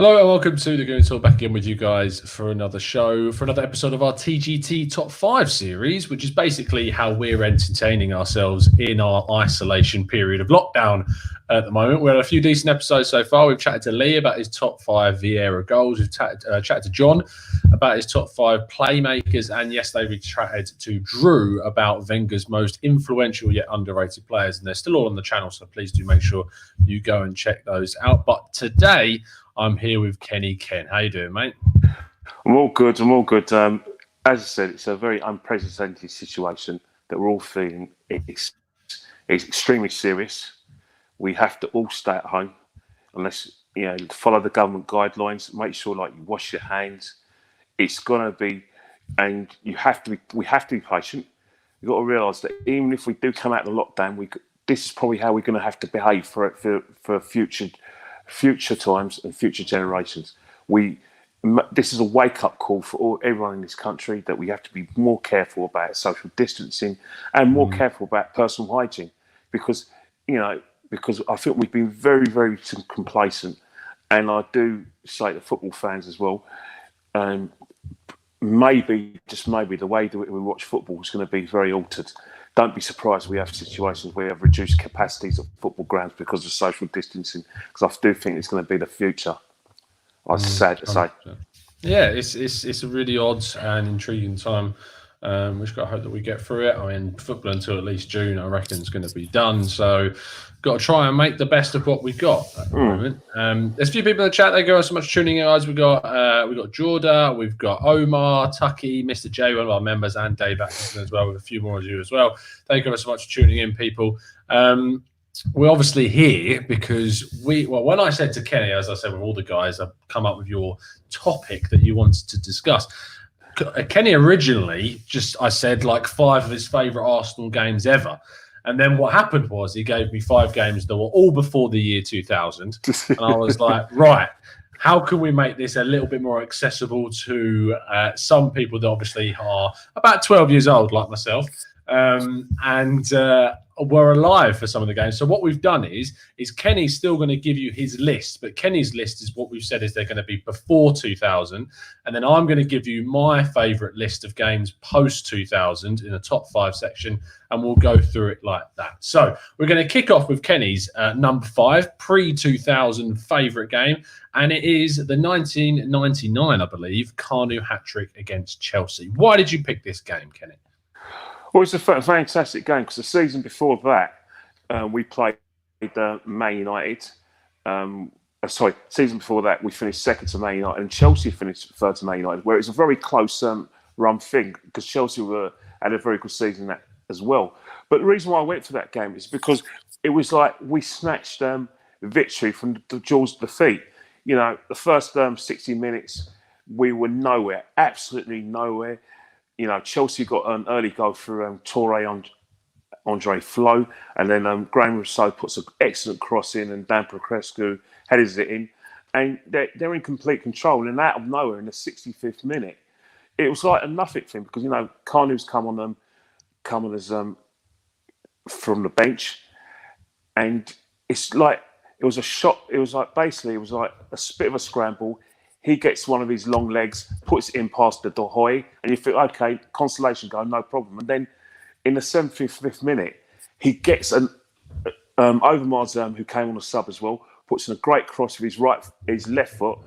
Hello and welcome to the Goon Talk, back again with you guys for another show, for another episode of our TGT Top 5 series, which is basically how we're entertaining ourselves in our isolation period of lockdown at the moment. We had a few decent episodes so far. We've chatted to Lee about his top 5 Vieira goals. We've chatted to John about his top 5 playmakers. And yesterday we chatted to Drew about Wenger's most influential yet underrated players. And they're still all on the channel, so please do make sure you go and check those out. But today I'm here with Kenny. Ken, how you doing, mate? I'm all good. As I said, it's a very unprecedented situation that we're all feeling. It's extremely serious. We have to all stay at home, unless follow the government guidelines. Make sure you wash your hands. It's gonna be, and we have to be patient. You've got to realise that even if we do come out of the lockdown, this is probably how we're going to have to behave for future times and future generations. This is a wake-up call for everyone in this country that we have to be more careful about social distancing and more careful about personal hygiene, because I think we've been very, very complacent, and I do say to football fans as well, maybe the way that we watch football is going to be very altered. Don't be surprised we have situations where we have reduced capacities of football grounds because of social distancing, because I do think it's going to be the future. I'm sad to say. Yeah, it's a really odd and intriguing time. We've got to hope that we get through it. I mean, football until at least June, I reckon, is going to be done. So, got to try and make the best of what we've got at the moment. There's a few people in the chat. Thank you so much for tuning in, guys. We've got Jorda, we've got Omar, Tucky, Mr. J, one of our members, and Dave Atkinson as well, with a few more of you as well. Thank you so much for tuning in, people. We're obviously here because when I said to Kenny, as I said with all the guys, I've come up with your topic that you wanted to discuss. Kenny originally I said 5 of his favourite Arsenal games ever. And then what happened was he gave me 5 games that were all before the year 2000. And I was like, right, how can we make this a little bit more accessible to some people that obviously are about 12 years old, like myself, and were alive for some of the games. So what we've done is Kenny's still going to give you his list, but Kenny's list is what we've said is they're going to be before 2000, and then I'm going to give you my favourite list of games post 2000 in a top 5 section, and we'll go through it like that. So we're going to kick off with Kenny's number 5 pre-2000 favourite game, and it is the 1999, I believe, Kanu hat-trick against Chelsea. Why did you pick this game, Kenny? Well, it's a fantastic game because the season before that, we played Man United. Season before that, we finished second to Man United, and Chelsea finished third to Man United, where it's a very close run thing because Chelsea had a very good season as well. But the reason why I went for that game is because it was like we snatched victory from the jaws of defeat. The first 60 minutes, we were nowhere, absolutely nowhere. Chelsea got an early goal through Torre Andre Flo, and then Graham Rousseau puts an excellent cross in, and Dan Procrescu headers it in, and they're in complete control. And out of nowhere, in the 65th minute, it was like a nothing thing because Kanu's come on as from the bench, and it's like it was a shot. It was like basically a bit of a scramble. He gets one of his long legs, puts it in past the De Gea, and you think, okay, consolation goal, no problem. And then in the 75th minute, he gets Overmars, who came on the sub as well, puts in a great cross with his left foot.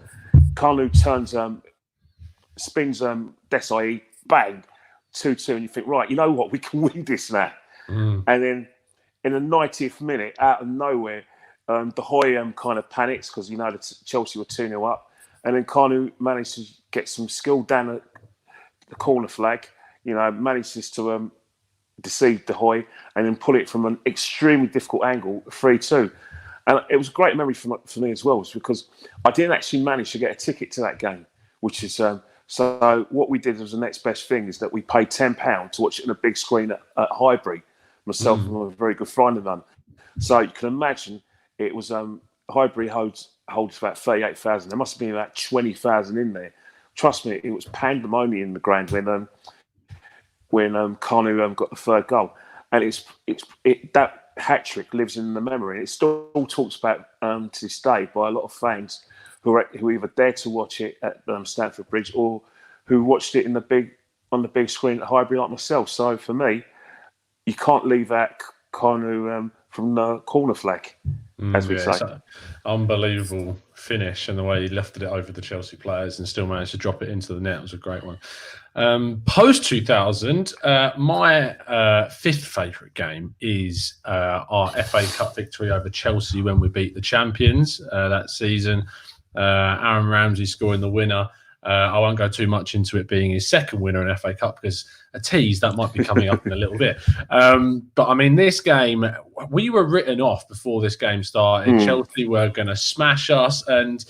Kanu turns, spins Desai, bang, 2-2, and you think, right, you know what, we can win this now. And then in the 90th minute, out of nowhere, De Gea kind of panics because that Chelsea were 2-0 up. And then Kanu managed to get some skill down at the corner flag, manages to deceive De Gea and then pull it from an extremely difficult angle, 3-2. And it was a great memory for me as well, because I didn't actually manage to get a ticket to that game, which is... So what we did as the next best thing is that we paid £10 to watch it on a big screen at Highbury, myself and a very good friend of mine. So you can imagine it was... Highbury holds about 38,000. There must have been about 20,000 in there. Trust me, it was pandemonium in the ground when Kanu got the third goal, and that hat trick lives in the memory. It still talks about to this day by a lot of fans who either dared to watch it at Stamford Bridge or who watched it on the big screen at Highbury like myself. So for me, you can't leave out Kanu from the corner flag, as we say. It's an unbelievable finish, and the way he lifted it over the Chelsea players and still managed to drop it into the net was a great one. Post 2000, my fifth favourite game is our FA Cup victory over Chelsea when we beat the champions that season. Aaron Ramsey scoring the winner. I won't go too much into it being his second winner in FA Cup because a tease that might be coming up in a little bit. But I mean, this game, we were written off before this game started. Chelsea were going to smash us, and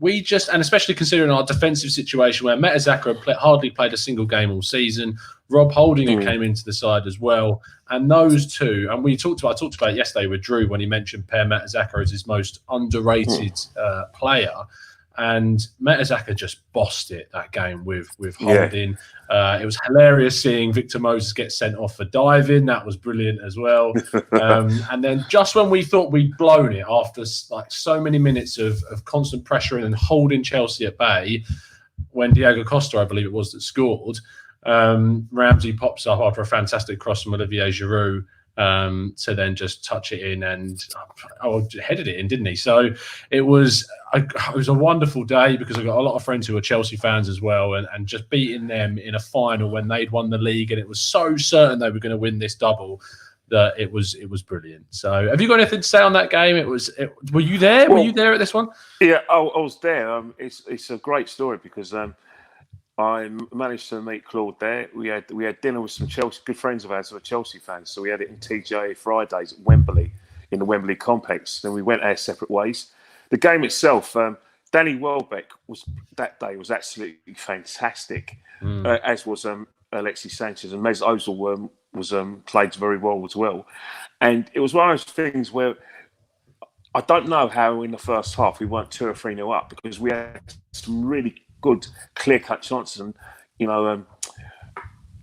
and especially considering our defensive situation where Mertesacker had hardly played a single game all season. Rob Holding came into the side as well. And those two, and I talked about it yesterday with Drew when he mentioned Per Mertesacker as his most underrated player. And Mertesacker just bossed it that game with Holding. It was hilarious seeing Victor Moses get sent off for diving. That was brilliant as well. And then just when we thought we'd blown it after like so many minutes of constant pressure and holding Chelsea at bay, when Diego Costa, I believe it was, that scored, Ramsey pops up after a fantastic cross from Olivier Giroud to then just touch it in and headed it in, didn't he? So it was a wonderful day because I got a lot of friends who are Chelsea fans as well, and just beating them in a final when they'd won the league and it was so certain they were going to win this double that it was brilliant. So have you got anything to say on that game? Were you there? Were you there at this one? Yeah, I was there. It's a great story because I managed to meet Claude there. We had dinner with some good friends of ours who are Chelsea fans. So we had it in TGA Fridays at Wembley, in the Wembley complex. Then we went our separate ways. The game itself, Danny Welbeck was absolutely fantastic, as was Alexis Sanchez, and Mesut Ozil was played very well as well. And it was one of those things where I don't know how in the first half we weren't 2 or 3-0 up because we had some really good clear-cut chances, and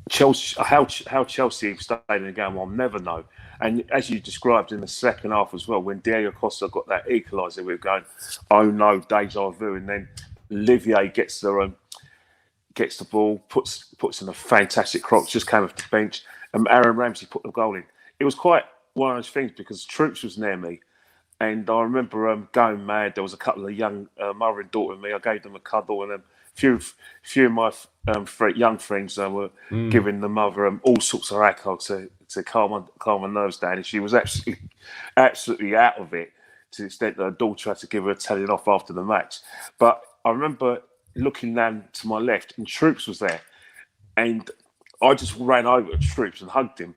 Chelsea, how Chelsea stayed in the game, I'll never know. And as you described in the second half as well, when Diego Costa got that equaliser, we were going, "Oh no, deja vu!" And then Olivier gets the ball, puts in a fantastic cross, just came off the bench, and Aaron Ramsey put the goal in. It was quite one of those things because Troops was near me. And I remember going mad. There was a couple of young mother and daughter with me. I gave them a cuddle, and a few of my young friends were giving the mother all sorts of alcohol to calm my nerves down. And she was absolutely out of it to the extent that her daughter had to give her a telling off after the match. But I remember looking down to my left, and Troops was there, and I just ran over to Troops and hugged him.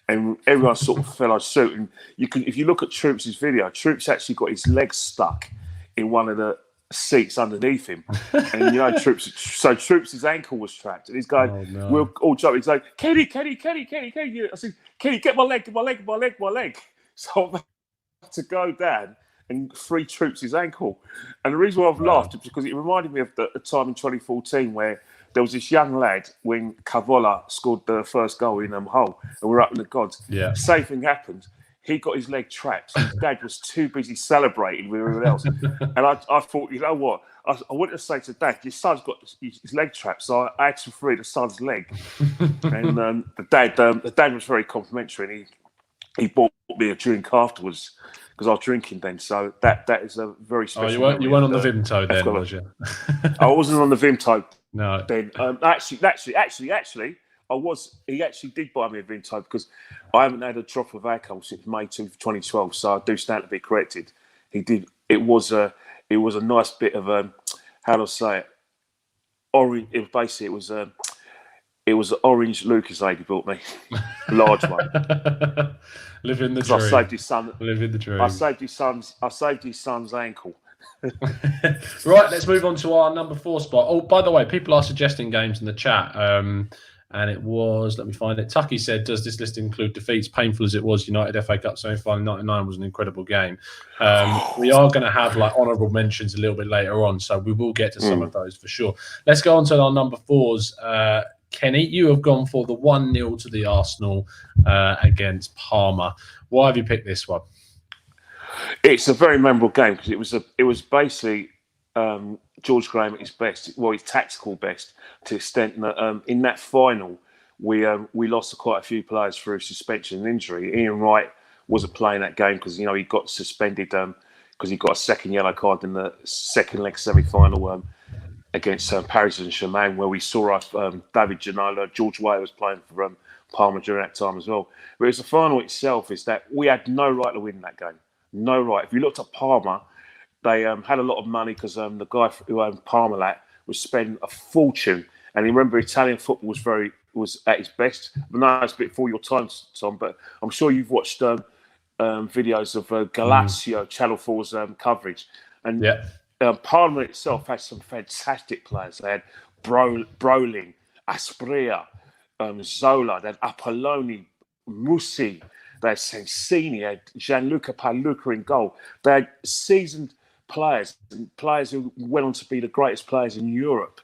And everyone sort of fell out suit. And if you look at Troops' video, Troops actually got his legs stuck in one of the seats underneath him. And Troops' ankle was trapped. And he's going, we're all jumping. He's like, Kenny. I said, Kenny, get my leg. So I had to go down and free Troops' ankle. And the reason why I've laughed is because it reminded me of the time in 2014 where there was this young lad when Cavola scored the first goal in Hull, and we're up in the gods. Yeah. Same thing happened. He got his leg trapped. His dad was too busy celebrating with everyone else. And I thought, you know what? I wanted to say to Dad, your son's got his leg trapped, so I had to free the son's leg. And the dad was very complimentary, and he bought me a drink afterwards because I was drinking then. So that is a very special. Oh, you weren't on the Vimto then, was you? I wasn't on the Vimto. No. Then actually, I was. He actually did buy me a Vimto because I haven't had a drop of alcohol since May 2012. So I do stand to be corrected. He did. It was a nice bit of how do I say it? Orange. It was an orange Lucozade he bought me, a large one. Living the dream. I saved his son. Living the dream. I saved his son's ankle. Right, let's move on to our number 4 spot. Oh, by the way, people are suggesting games in the chat. And it was, let me find it. Tucky said, does this list include defeats? Painful as it was, United FA Cup semi-final 99 was an incredible game. We are going to have like honourable mentions a little bit later on, so we will get to some of those for sure. Let's go on to our number 4s. Kenny, you have gone for the 1-0 to the Arsenal against Parma. Why have you picked this one? It's a very memorable game because it was basically George Graham at his best, well, his tactical best, to the extent that in that final, we lost quite a few players through suspension and injury. Ian Wright wasn't playing that game because, he got suspended because he got a second yellow card in the second leg semi-final against Paris Saint-Germain, where we saw David Ginola, George Weah was playing for Parma during that time as well. But it was the final itself is that we had no right to win that game. No right. If you looked at Parma, they had a lot of money because the guy who owned Parmalat was spending a fortune. And remember, Italian football was at its best. I know it's a bit before your time, Tom, but I'm sure you've watched videos of Galasio, Channel 4's coverage. And Parma itself had some fantastic players. They had Brolin, Aspria, Zola, they had Apolloni, Musi, they had Sensini, they had Gianluca Paluca in goal. They had seasoned players who went on to be the greatest players in Europe.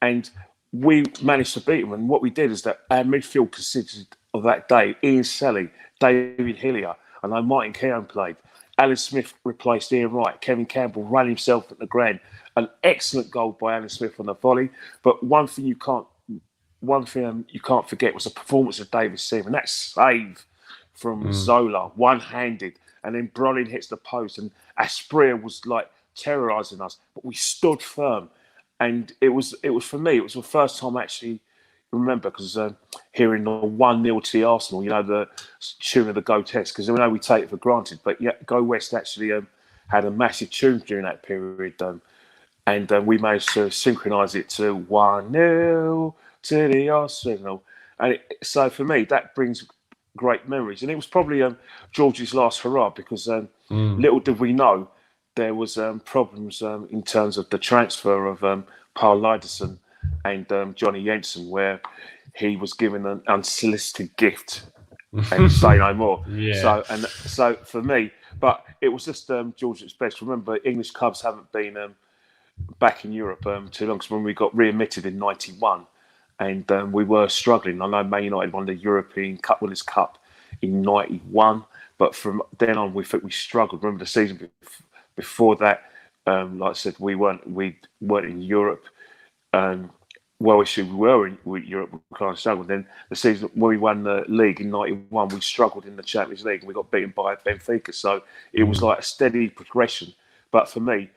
And we managed to beat them. And what we did is that our midfield consisted of that day Ian Selly, David Hillier, and then Martin Keown played. Alan Smith replaced Ian Wright. Kevin Campbell ran himself at the ground. An excellent goal by Alan Smith on the volley. But one thing you can't forget was the performance of David Seaman. That save from Zola, one-handed, and then Brolin hits the post, and Aspria was like terrorising us. But we stood firm, and it was for me. It was the first time I actually remember, because hearing the 1-0 to the Arsenal, the tune of the Go Test, because I know we take it for granted, but Go West actually had a massive tune during that period, and we managed to synchronise it to 1-0 to the Arsenal, and so for me that brings great memories. And it was probably George's last hurrah, because little did we know there was problems in terms of the transfer of Paul Lyderson and Johnny Jensen, where he was given an unsolicited gift, and say no more. So for me, but it was just George's best. Remember, English clubs haven't been back in Europe too long, because when we got readmitted in '91, and we were struggling. I know Man United won the European Winners' Cup in '91, but from then on we struggled. Remember the season before that, like I said, we weren't in Europe. Well, we were in Europe, we kind of struggled. Then the season when we won the league in '91, we struggled in the Champions League and we got beaten by Benfica. So it was like a steady progression. But for me,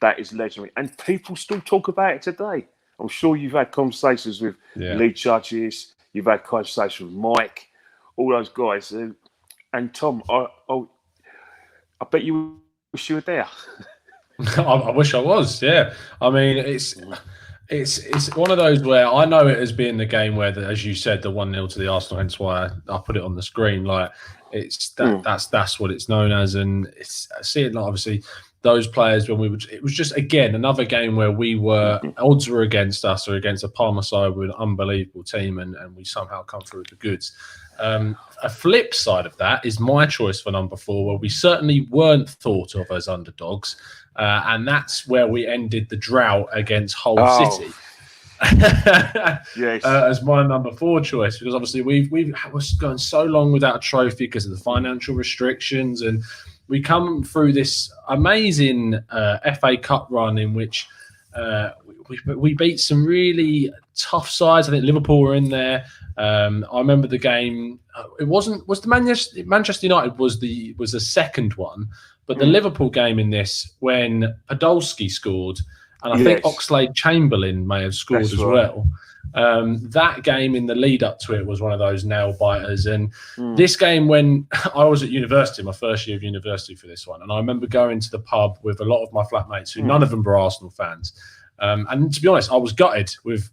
that is legendary. And people still talk about it today. I'm sure you've had conversations with Lee Judges, you've had conversations with Mike, all those guys. And Tom, I bet you wish you were there. I wish I was, yeah. I mean, it's one of those where I know it as being the game where, as you said, the 1-0 to the Arsenal, hence why I put it on the screen. Like, that's what it's known as. And it's seeing, like, obviously, those players when it was just, again, another game where odds were against us, or against a Parma side with an unbelievable team, and we somehow come through with the goods. A flip side of that is my choice for number 4, where we certainly weren't thought of as underdogs, and that's where we ended the drought against Hull City. Yes. As my number 4 choice, because obviously we was going so long without a trophy because of the financial restrictions, and we come through this amazing FA Cup run in which we beat some really tough sides. I think Liverpool were in there. I remember the game. Was the Manchester United was the second one, but the Liverpool game in this, when Podolski scored, and I think Oxlade-Chamberlain may have scored well. That game in the lead up to it was one of those nail biters. And this game, when I was at university, my first year of university for this one, and I remember going to the pub with a lot of my flatmates who none of them were Arsenal fans. And to be honest, I was gutted with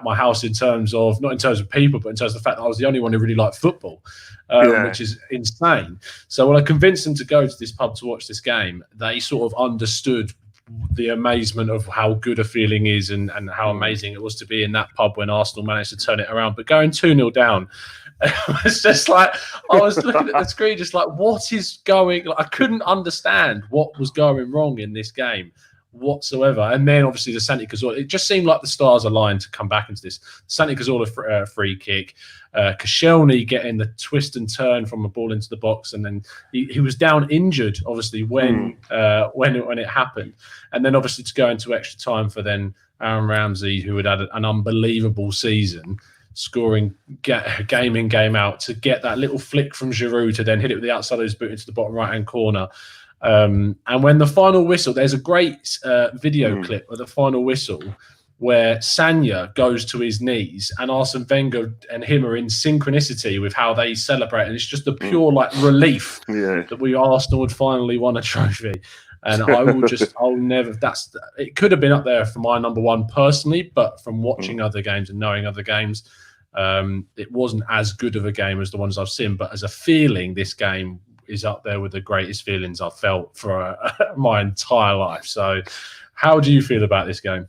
my house, in terms of, not in terms of people, but in terms of the fact that I was the only one who really liked football, which is insane. So when I convinced them to go to this pub to watch this game, they sort of understood the amazement of how good a feeling is, and how amazing it was to be in that pub when Arsenal managed to turn it around. But going 2-0 down, it was just like, I was looking at the screen just like, what is going, like, I couldn't understand what was going wrong in this game. whatsoever. And then obviously the Santi Cazorla, it just seemed like the stars aligned to come back into this. Santi Cazorla free kick, Koscielny getting the twist and turn from a ball into the box, and then he was down injured, obviously, when it happened. And then obviously to go into extra time for then Aaron Ramsey, who had an unbelievable season, scoring game in, game out, to get that little flick from Giroud to then hit it with the outside of his boot into the bottom right-hand corner. And when the final whistle, there's a great video clip of the final whistle where Sanya goes to his knees and Arsene Wenger and him are in synchronicity with how they celebrate. And it's just a pure relief that Arsenal had finally won a trophy. And it could have been up there for my number one personally, but from watching other games and knowing other games, it wasn't as good of a game as the ones I've seen. But as a feeling, this game is up there with the greatest feelings I've felt for my entire life. So how do you feel about this game?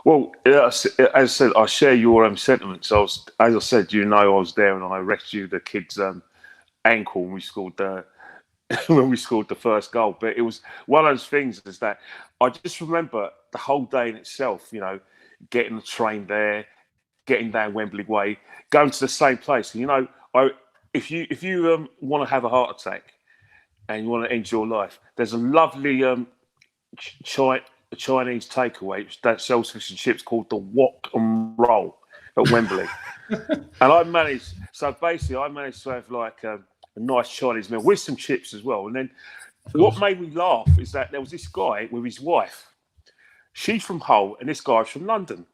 Well, as I said, I share your sentiments. As I said, I was there and I rescued the kid's ankle when we scored the first goal. But it was one of those things is that I just remember the whole day in itself, getting the train there, getting down Wembley Way, going to the same place. And, if you want to have a heart attack and you want to end your life, there's a lovely Chinese takeaway that sells fish and chips called the Wok and Roll at Wembley. And I managed to have a nice Chinese meal with some chips as well. And then what made me laugh is that there was this guy with his wife. She's from Hull and this guy's from London.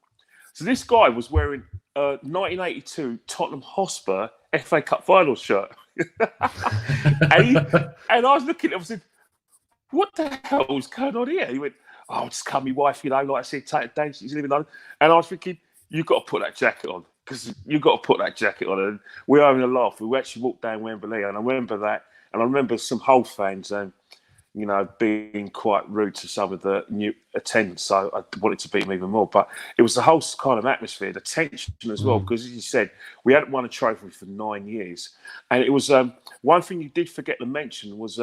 So this guy was wearing a 1982 Tottenham Hotspur FA Cup Finals shirt. and I was looking at him and said, what the hell is going on here? He went, just come my wife, like I said, take it down, she's living in London. And I was thinking, you've got to put that jacket on, because you've got to put that jacket on. And we were having a laugh. We actually walked down Wembley, and I remember that. And I remember some Hull fans, being quite rude to some of the new attendants. So I wanted to beat them even more. But it was the whole kind of atmosphere, the tension as well, because as you said, we hadn't won a trophy for 9 years. And it was one thing you did forget to mention was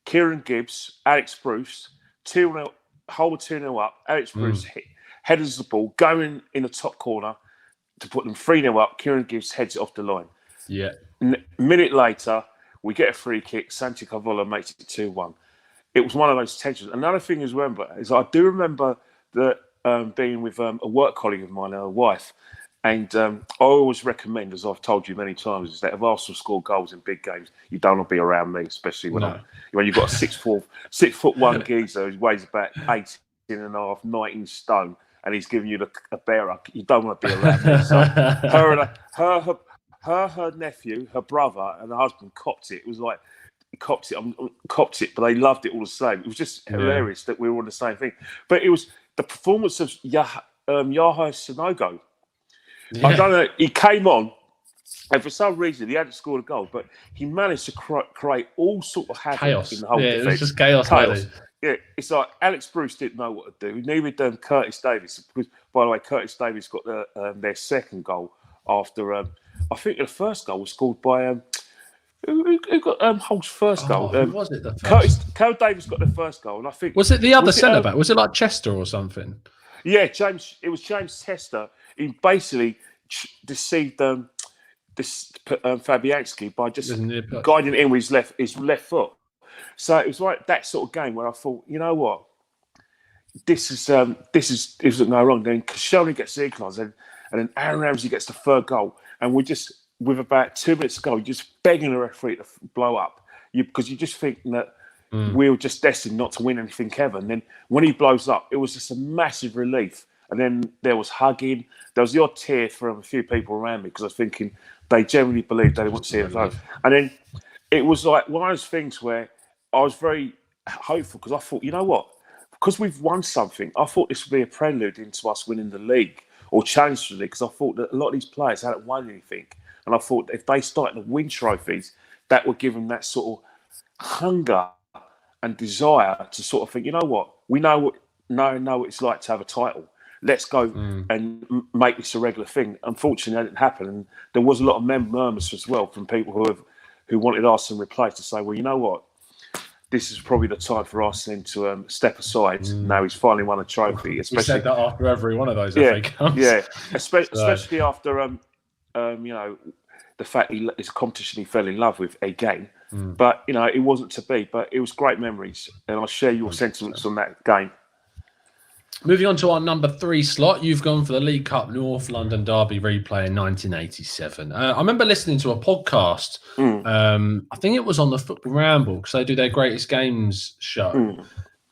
Kieran Gibbs, Alex Bruce, 2-0, Hull were 2-0 up. Alex Bruce headers the ball, going in the top corner to put them 3-0 up. Kieran Gibbs heads it off the line. Yeah. A minute later, we get a free kick. Santi Cazorla makes it 2-1. It was one of those tensions. Another thing is I do remember that being with a work colleague of mine, a wife, and I always recommend, as I've told you many times, is that if Arsenal score goals in big games, you don't want to be around me, especially when you've got a 6'1" geezer who weighs about 18.5, 19 stone, and he's giving you a bear hug. You don't want to be around me. So her nephew, her brother, and her husband copped it. It was like, copped it, but they loved it all the same. It was just hilarious that we were on the same thing. But it was the performance of Yahya Sanogo. Yeah. I don't know. He came on, and for some reason he hadn't scored a goal, but he managed to create all sort of havoc in the whole defense. It was just chaos. Yeah, it's like Alex Bruce didn't know what to do. Neither did Curtis Davies. Because, by the way, Curtis Davies got their second goal after. I think the first goal was scored by. Who got Hull's first goal? Who was it? The first? Curtis Davies got the first goal, and I think was it the other centre back? Was it like Chester or something? Yeah, James. It was James Chester. He basically deceived Fabianski by just guiding in with his left foot. So it was like that sort of game where I thought, you know what, this isn't no wrong. Then Koscielny gets the equaliser, and then Aaron Ramsey gets the third goal, and we just, with about 2 minutes to go, just begging the referee to blow up, because you just think that we were just destined not to win anything ever. And then when he blows up, it was just a massive relief. And then there was hugging. There was the odd tear from a few people around me, because I was thinking they generally believed they didn't want to see it alone. And then it was like one of those things where I was very hopeful, because I thought, you know what? Because we've won something, I thought this would be a prelude into us winning the league or challenge the league, because I thought that a lot of these players hadn't won anything. And I thought if they started to win trophies, that would give them that sort of hunger and desire to sort of think, you know what? We know what it's like to have a title. Let's go and make this a regular thing. Unfortunately, that didn't happen. And there was a lot of murmurs as well from people who wanted Arsene replaced, to say, well, you know what? this is probably the time for Arsene to step aside. Now he's finally won a trophy. We Especially, said that after every one of those yeah, FA Cups. yeah. Especially after you know, the fact it's a competition he fell in love with again. But you know, it wasn't to be. But it was great memories, and I share your 100%. sentiments on that game. Moving on to our number 3 slot, you've gone for the League Cup North London Derby replay in 1987. I remember listening to a podcast. I think it was on the Football Ramble because they do their greatest games show.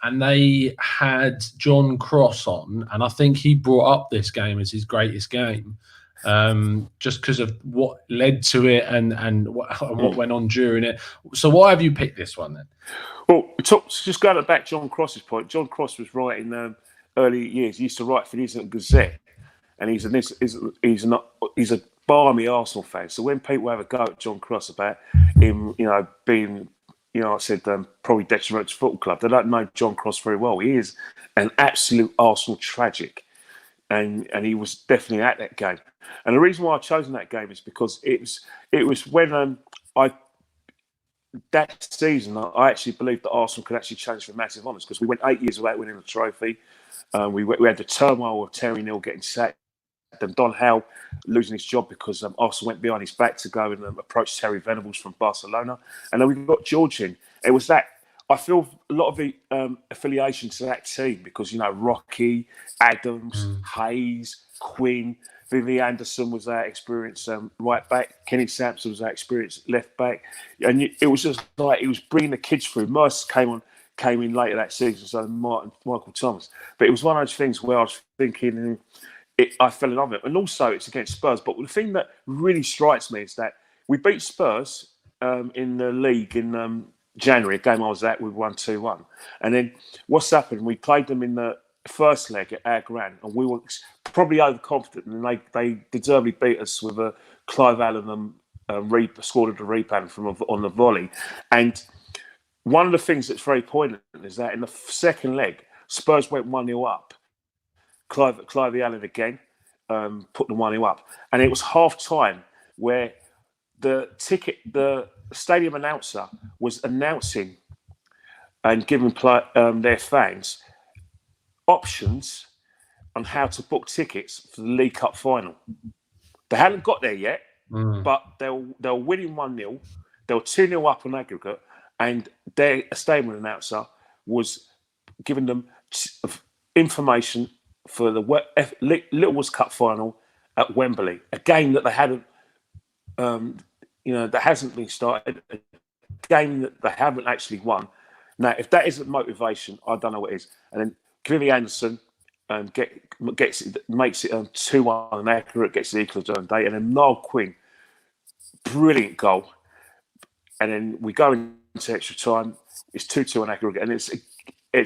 And they had John Cross on, and I think he brought up this game as his greatest game, just because of what led to it and what went on during it. So why have you picked this one then? Well, just going back to John Cross's point, John Cross was writing early years. He used to write for the Islington Gazette, and he's a balmy Arsenal fan. So when people have a go at John Cross about him, you know, being, you know, I said probably detrimental to football club, they don't know John Cross very well. He is an absolute Arsenal tragic, and he was definitely at that game. And the reason why I've chosen that game is because it was when that season I actually believed that Arsenal could actually challenge for massive honours, because we went 8 years without winning a trophy. We had the turmoil of Terry Neal getting sacked, and Don Howe losing his job because Arsenal went behind his back to go and approach Terry Venables from Barcelona. And then we got George in. It was that, I feel a lot of the affiliation to that team because, you know, Rocky, Adams, Hayes, Quinn, Vivi Anderson was our experienced right back. Kenny Sampson was our experienced left back. And it was just like, it was bringing the kids through. Mercer came in later that season, so Michael Thomas. But it was one of those things where I was thinking, I fell in love with it. And also, it's against Spurs. But the thing that really strikes me is that we beat Spurs in the league in January, a game I was at, we won 2-1. And then what's happened? We played them in the first leg at Our Grand, and we were probably overconfident, and they deservedly beat us with a Clive Allen scored a rebound on the volley. And one of the things that's very poignant is that in the second leg, Spurs went 1-0 up. Clive Allen again put the 1-0 up. And it was half time where the stadium announcer was announcing and giving their fans options on how to book tickets for the League Cup final. They hadn't got there yet, but they were winning 1-0. They were 2-0 up on aggregate, and their stadium announcer was giving them information for the Little Wars Cup final at Wembley, a game that they hadn't, that hasn't been started, a game that they haven't actually won. Now, if that isn't motivation, I don't know what is. And then Vivi Anderson makes it 2-1 and accurate, gets the equaliser on day, and then Niall Quinn, brilliant goal. And then we go into extra time. It's 2-2 on aggregate, and it's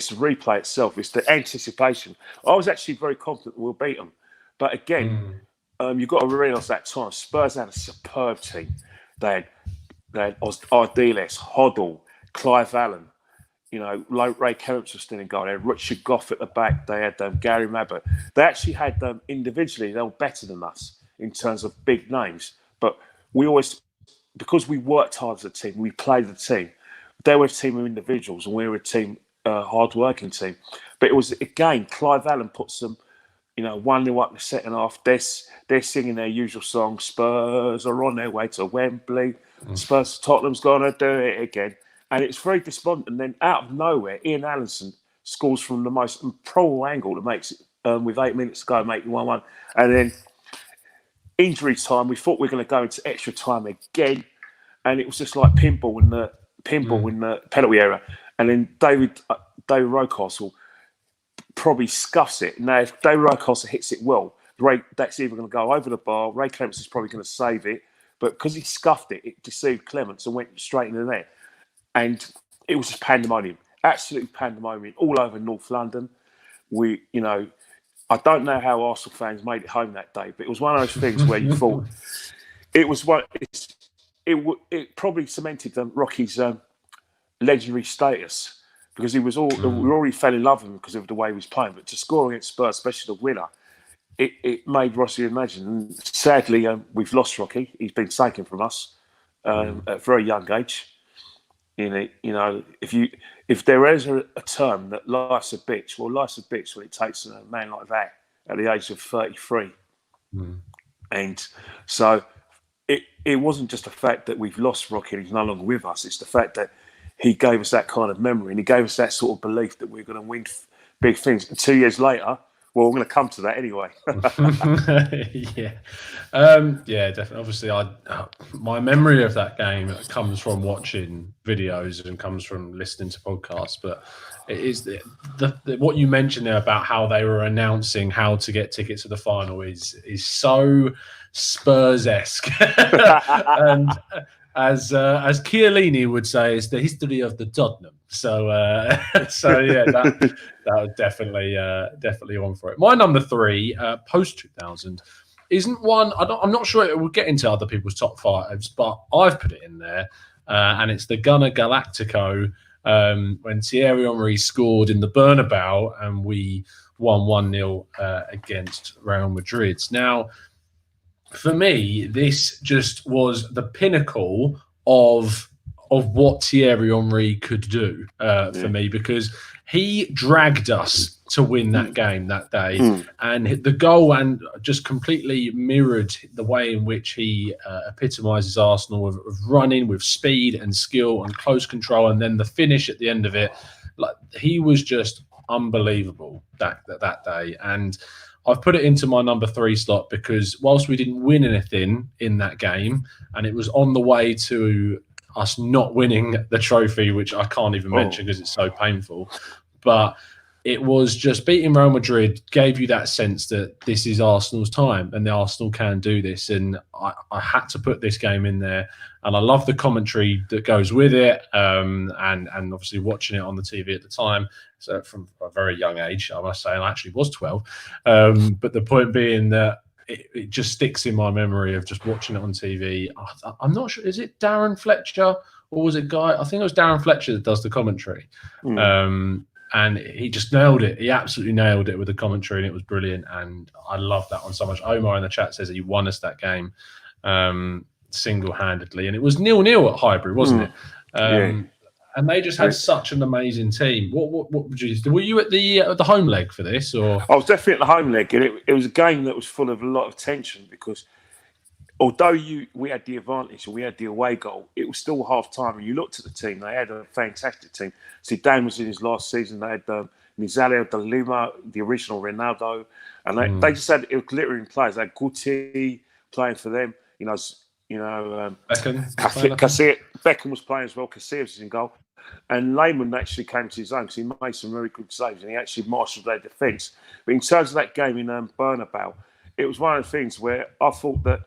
the replay itself. It's the anticipation. I was actually very confident we'll beat them, but again, you've got to realise that time Spurs had a superb team. They had Ardiles, Hoddle, Clive Allen. You know, Ray Kemps was still in goal. They had Richard Goff at the back. They had Gary Mabbutt. They actually had them individually. They were better than us in terms of big names. But we always, because we worked hard as a team, we played the team. They were a team of individuals, and we were a team, hard-working team. But it was, again, Clive Allen put some, 1-0 up in the second half. They're singing their usual song, Spurs are on their way to Wembley. Spurs, Tottenham's going to do it again. And it's very despondent. And then out of nowhere, Ian Allinson scores from the most improbable angle that makes it, with 8 minutes to go, make it 1-1. And then injury time, we thought we were going to go into extra time again. And it was just like pinball in the penalty area. And then David Rocastle probably scuffs it. Now, if David Rocastle hits it well, that's either going to go over the bar. Ray Clements is probably going to save it. But because he scuffed it, it deceived Clements and went straight in the net. And it was just pandemonium, absolute pandemonium all over North London. I don't know how Arsenal fans made it home that day, but it was one of those things where you thought it probably cemented Rocky's legendary status, because we already fell in love with him because of the way he was playing. But to score against Spurs, especially the winner, it made Rossi imagine. And sadly, we've lost Rocky. He's been taken from us at a very young age. if there is a term that life's a bitch, well, life's a bitch when it takes a man like that at the age of 33. Mm. And so it wasn't just the fact that we've lost Rocky and he's no longer with us. It's the fact that he gave us that kind of memory and he gave us that sort of belief that we're going to win big things. And 2 years later, well, we're going to come to that anyway. Yeah. Yeah, definitely. Obviously, my memory of that game comes from watching videos and comes from listening to podcasts. But it is the what you mentioned there about how they were announcing how to get tickets to the final is so Spurs-esque. And as Chiellini would say, it's the history of the Tottenham. So yeah, that was definitely on for it. My number 3, post 2000, isn't one. I'm not sure it will get into other people's top 5s, but I've put it in there, and it's the Gunner Galactico when Thierry Henry scored in the Bernabeu and we won 1-0 against Real Madrid. Now, for me, this just was the pinnacle of what Thierry Henry could do for me, because he dragged us to win that game that day, and the goal and just completely mirrored the way in which he epitomises Arsenal of running with speed and skill and close control, and then the finish at the end of it. Like, he was just unbelievable that day, and I've put it into my number 3 slot because whilst we didn't win anything in that game, and it was on the way to us not winning the trophy, which I can't even mention because it's so painful, but it was just beating Real Madrid gave you that sense that this is Arsenal's time and the Arsenal can do this. And I had to put this game in there, and I love the commentary that goes with it, and obviously watching it on the TV at the time. So from a very young age, I must say, and I actually was 12. But the point being that it just sticks in my memory of just watching it on TV. I'm not sure, is it Darren Fletcher or was it Guy? I think it was Darren Fletcher that does the commentary. And he just nailed it. He absolutely nailed it with the commentary, and it was brilliant. And I love that one so much. Omar in the chat says that he won us that game single-handedly, and it was 0-0 at Highbury, wasn't it? And they just had such an amazing team. What would you do? Were you at the home leg for this, or? I was definitely at the home leg, and it was a game that was full of a lot of tension because although we had the advantage and we had the away goal, it was still half time. And you looked at the team; they had a fantastic team. Zidane was in his last season. They had Nazario de Lima, the original Ronaldo, and they just had glittering players. They had Guti playing for them. Beckham. Beckham was playing as well. Casillas was in goal. And Lehmann actually came to his own because he made some very good saves and he actually marshalled their defence. But in terms of that game in Bernabeu, it was one of the things where I thought that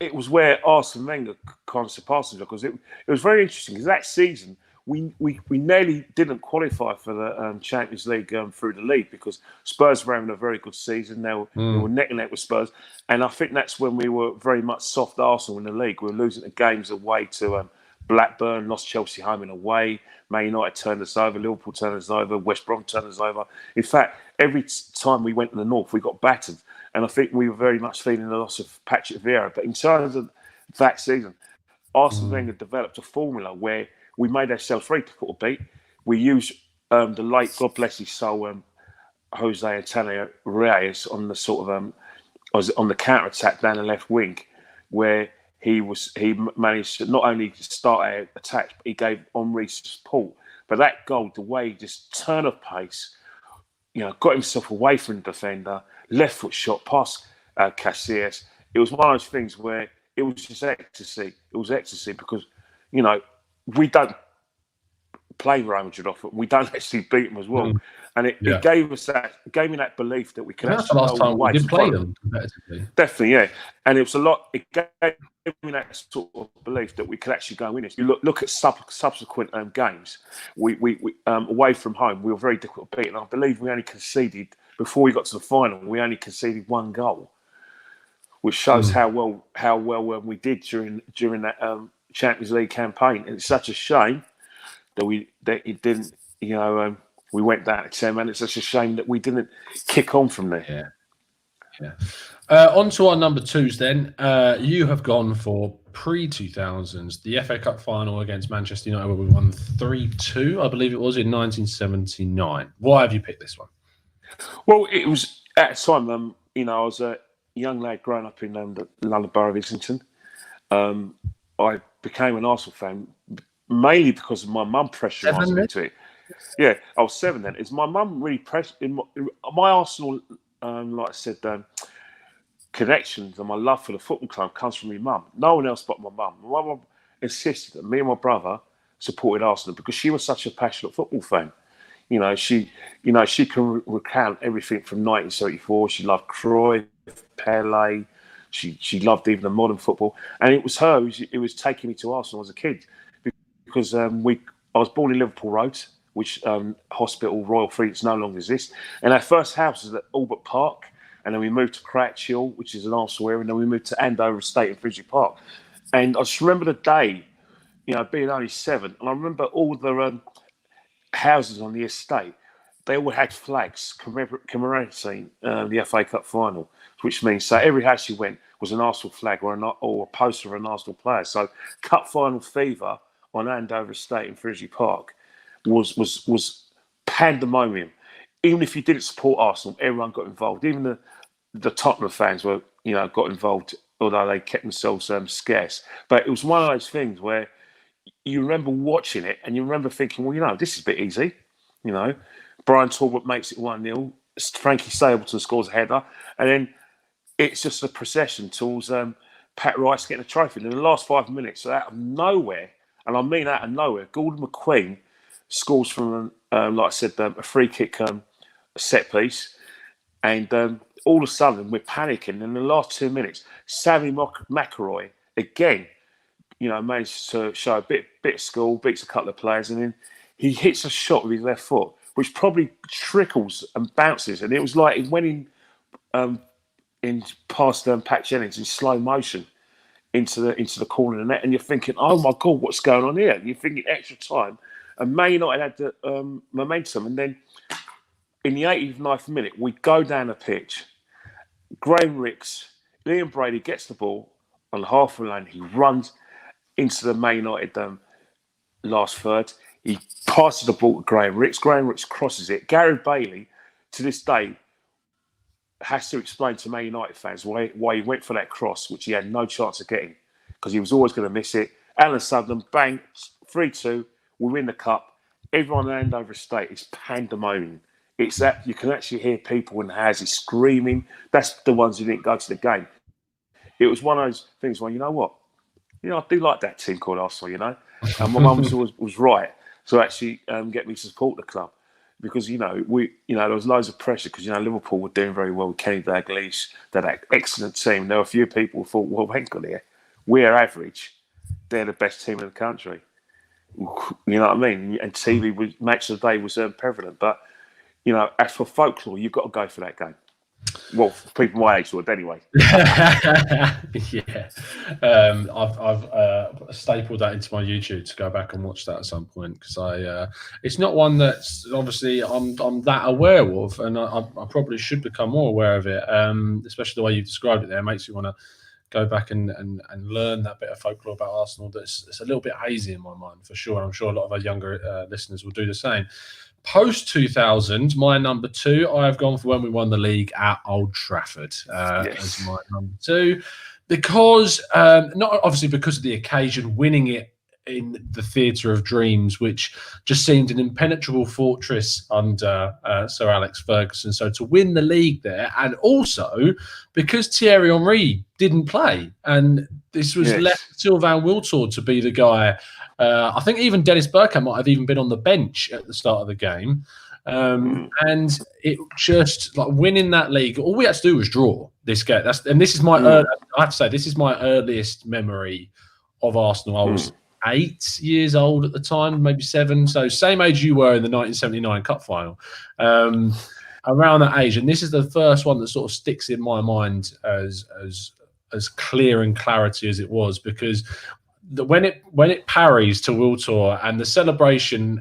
it was where Arsene Wenger kind of surpassed him, because it was very interesting because that season we nearly didn't qualify for the Champions League through the league because Spurs were having a very good season. They were neck and neck with Spurs. And I think that's when we were very much soft Arsenal in the league. We were losing the games away to Blackburn, lost Chelsea home and away. Man United turned us over. Liverpool turned us over. West Brom turned us over. In fact, every time we went to the north, we got battered. And I think we were very much feeling the loss of Patrick Vieira. But in terms of that season, Arsene Wenger developed a formula where we made ourselves very difficult to beat. We used the late, God bless his soul, Jose Antonio Reyes on the sort of on the counter attack down the left wing, where he managed to not only start our attack, but he gave Henry support. But that goal, the way he just turned of pace, got himself away from the defender, left foot shot past Casillas. It was one of those things where it was just ecstasy. It was ecstasy because, we don't play Real Madrid often. We don't actually beat them as well. And it gave me that belief that we could actually. That's the last time we did play them competitively. Definitely, yeah. And it was a lot. It gave me that sort of belief that we could actually go and win this. You look at subsequent games. We away from home, we were very difficult to beat. And I believe we only conceded before we got to the final. We only conceded 1 goal, which shows how well we did during that Champions League campaign. And it's such a shame that it didn't. We went down to 10 minutes. It's such a shame that we didn't kick on from there. Yeah. On to our number twos then. You have gone for pre-2000s, the FA Cup final against Manchester United, where we won 3-2, I believe it was, in 1979. Why have you picked this one? Well, it was at the time, I was a young lad growing up in the London Borough of Islington. I became an Arsenal fan mainly because of my mum pressurised me into it. Yeah, I was 7 then. It's my mum really pressured my Arsenal, like I said, connections and my love for the football club comes from my mum. No one else but my mum. My mum insisted that me and my brother supported Arsenal because she was such a passionate football fan. She can recount everything from 1974. She loved Cruyff, Pele. She loved even the modern football, and it was her who was taking me to Arsenal as a kid because I was born in Liverpool Road, which hospital Royal Fleets no longer exists, and our first house was at Albert Park, and then we moved to Crouch Hill, which is an Arsenal area, and then we moved to Andover Estate in Finsbury Park, and I just remember the day, being only 7, and I remember all the houses on the estate, they all had flags commemorating the FA Cup final, which means so every house you went was an Arsenal flag or a poster of an Arsenal player. So cup final fever on Andover Estate in Finsbury Park was pandemonium. Even if you didn't support Arsenal, everyone got involved. Even the Tottenham fans were got involved, although they kept themselves scarce. But it was one of those things where you remember watching it and you remember thinking, well, this is a bit easy. Brian Talbot makes it 1-0. Frankie Stapleton scores a header. And then it's just a procession towards Pat Rice getting a trophy. And in the last 5 minutes, out of nowhere, and I mean out of nowhere, Gordon McQueen scores from, like I said, a free kick set piece. And all of a sudden, we're panicking. In the last 2 minutes, Sammy McElroy, again, managed to show a bit of skill, beats a couple of players, and then he hits a shot with his left foot, which probably trickles and bounces, and it was like it went in past Pat Jennings in slow motion into the corner of the net, and you're thinking, oh my God, what's going on here? And you're thinking extra time, and Man United had the momentum, and then in the 89th minute, we go down the pitch. Graham Rix, Liam Brady gets the ball on half a lane, he runs into the Man United last third. He passes the ball to Graham Rix. Graham Rix crosses it. Gary Bailey, to this day, has to explain to Man United fans why he went for that cross, which he had no chance of getting, because he was always going to miss it. Alan Sutherland, bang, 3-2. We win the cup. Everyone in Andover Estate is pandemonium. It's that you can actually hear people in the houses screaming. That's the ones who didn't go to the game. It was one of those things where, you know what? I do like that team called Arsenal, and my mum was right to actually get me to support the club because, there was loads of pressure because, Liverpool were doing very well with Kenny Dalglish, that excellent team. There were a few people who thought, well, hang on here, we're average. They're the best team in the country. You know what I mean? And TV match of the day was prevalent. But, as for folklore, you've got to go for that game. Well, for people my age would anyway. Yeah, I've stapled that into my YouTube to go back and watch that at some point because it's not one that's obviously I'm that aware of, and I probably should become more aware of it. Especially the way you described it there makes you want to go back and learn that bit of folklore about Arsenal. It's a little bit hazy in my mind for sure. I'm sure a lot of our younger listeners will do the same. Post 2000, my number 2, I have gone for when we won the league at Old Trafford as my number 2, because not obviously because of the occasion, winning it in the Theatre of Dreams, which just seemed an impenetrable fortress under Sir Alex Ferguson. So to win the league there, and also because Thierry Henry didn't play, and this was left Sylvain Wiltord to be the guy. I think even Dennis Bergkamp might have even been on the bench at the start of the game. And it just like winning that league, all we had to do was draw this game. This is my I have to say, this is my earliest memory of Arsenal. I was 8 years old at the time, maybe 7. So same age you were in the 1979 Cup final. Around that age. And this is the first one that sort of sticks in my mind as clear and clarity as it was, because when it parries to Wiltord and the celebration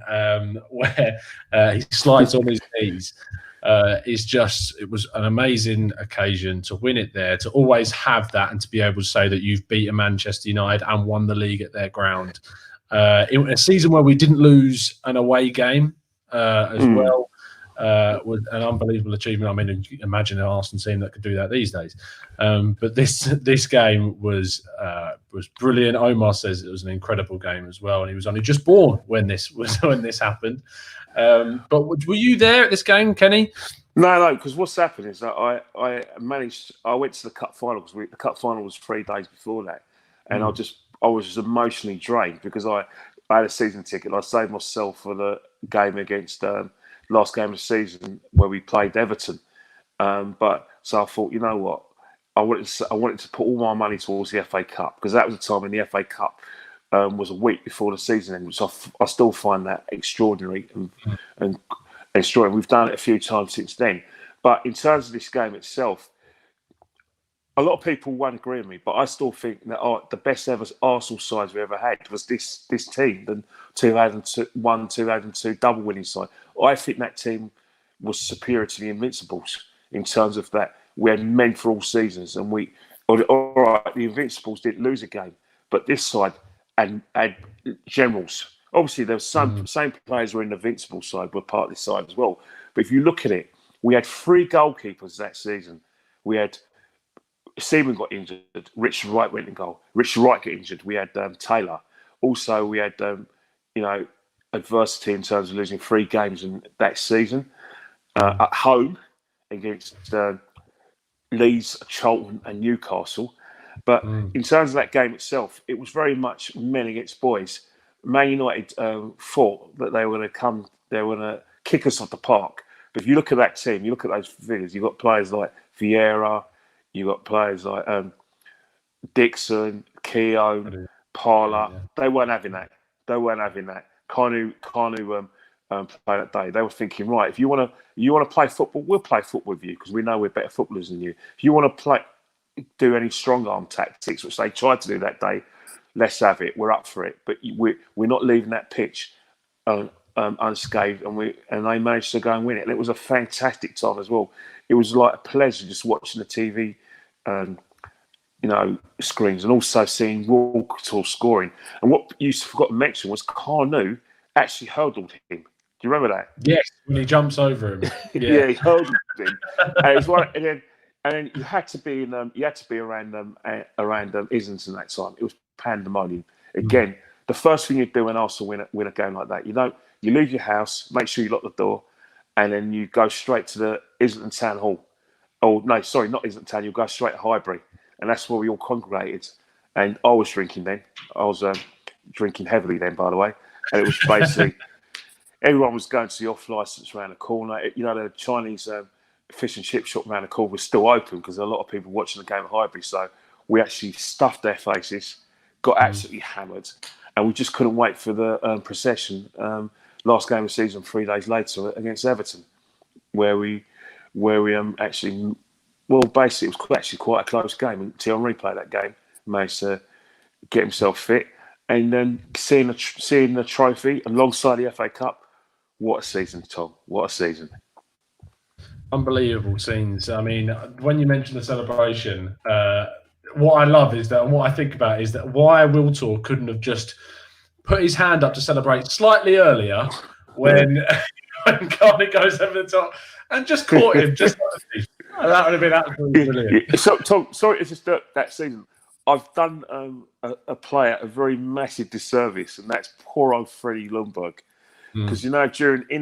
where he slides on his knees, it was an amazing occasion to win it there, to always have that, and to be able to say that you've beaten Manchester United and won the league at their ground. In a season where we didn't lose an away game as well. Was an unbelievable achievement. I mean, imagine an Arsenal team that could do that these days. But this game was brilliant. Omar says it was an incredible game as well, and he was only just born when this happened. But were you there at this game, Kenny? No, because what's happened is that I went to the cup final, because the cup final was 3 days before that, and I was just emotionally drained because I had a season ticket. I saved myself for the game against last game of the season where we played Everton. But so I thought, you know what, I wanted to put all my money towards the FA Cup, because that was the time when the FA Cup was a week before the season ended. So I still find that extraordinary and extraordinary. We've done it a few times since then. But in terms of this game itself, a lot of people won't agree with me, but I still think that the best ever Arsenal sides we ever had was this team, the 2001-2002 double winning side. I think that team was superior to the Invincibles in terms of that we had men for all seasons, and all right, the Invincibles didn't lose a game, but this side had generals. Obviously, there was same players were in the Invincible side were part of this side as well. But if you look at it, we had 3 goalkeepers that season. We had Seaman got injured. Richard Wright went in goal. Richard Wright got injured. We had Taylor. Also, we had adversity in terms of losing 3 games in that season at home against Leeds, Charlton, and Newcastle. But in terms of that game itself, it was very much men against boys. Man United thought that they were going to kick us off the park. But if you look at that team, you look at those figures. You've got players like Vieira. You got players like Dixon, Keown, Parler. Yeah. They weren't having that. Kanu played that day. They were thinking, right, if you want to play football, we'll play football with you, because we know we're better footballers than you. If you want to do any strong arm tactics, which they tried to do that day, let's have it. We're up for it. But we're not leaving that pitch unscathed, and they managed to go and win it. And it was a fantastic time as well. It was like a pleasure just watching the TV, screens, and also seeing Walker scoring. And what you forgot to mention was Kanu actually hurdled him. Do you remember that? Yes, when he jumps over him. Yeah, he hurdled him. And it was one, and then you had to be around Islington that time. It was pandemonium. Again, the first thing you do when Arsenal win a game like that, you leave your house, make sure you lock the door, and then you go straight to the Islington Town Hall. Oh, no, sorry, not Islington Town. You'll go straight to Highbury. And that's where we all congregated. And I was drinking then. I was drinking heavily then, by the way. And it was basically, everyone was going to the off-licence around the corner. The Chinese fish and chip shop around the corner was still open, because a lot of people watching the game at Highbury. So we actually stuffed their faces, got absolutely hammered. And we just couldn't wait for the procession. Last game of the season, 3 days later, against Everton, where we actually, well, basically, it was actually quite a close game. And Thierry played that game, managed to get himself fit, and then seeing the trophy alongside the FA Cup. What a season, Tom! What a season! Unbelievable scenes. I mean, when you mentioned the celebration, what I love is that, and what I think about is that why Wiltor couldn't have just put his hand up to celebrate slightly earlier when Carney goes over the top and just caught him. That would have been absolutely brilliant. So, Tom, sorry, it's just that season. I've done a player a very massive disservice, and that's poor old Freddie Ljungberg. Because in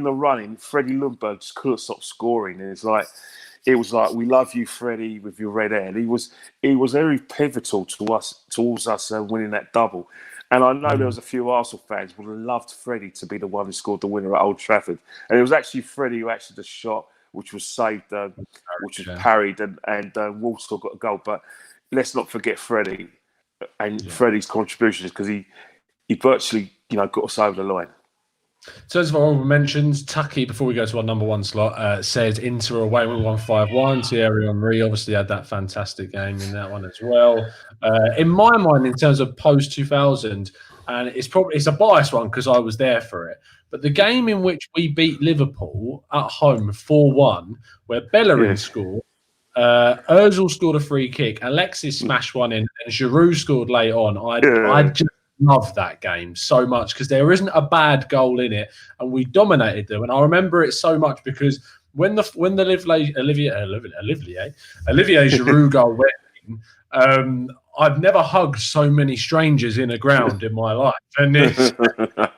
the running, Freddie Ljungberg just couldn't stop scoring, and it was like, we love you, Freddie, with your red hair. And he was very pivotal towards us winning that double. And I know there was a few Arsenal fans who would have loved Freddie to be the one who scored the winner at Old Trafford. And it was actually Freddie who actually just shot, which was saved, which was parried, and Walsall got a goal. But let's not forget Freddie and Freddie's contributions, because he virtually got us over the line. In terms of honorable mentions, Tucky, before we go to our number one slot, said Inter away we won 5-1. Thierry Henry obviously had that fantastic game in that one as well. In my mind, in terms of post 2000, and it's a biased one because I was there for it. But the game in which we beat Liverpool at home 4-1, where Bellerin scored, Ozil scored a free kick, Alexis smashed one in, and Giroud scored late on. I just love that game so much because there isn't a bad goal in it, and we dominated them. And I remember it so much because when the Olivier Giroud goal went in, I've never hugged so many strangers in a ground in my life, and that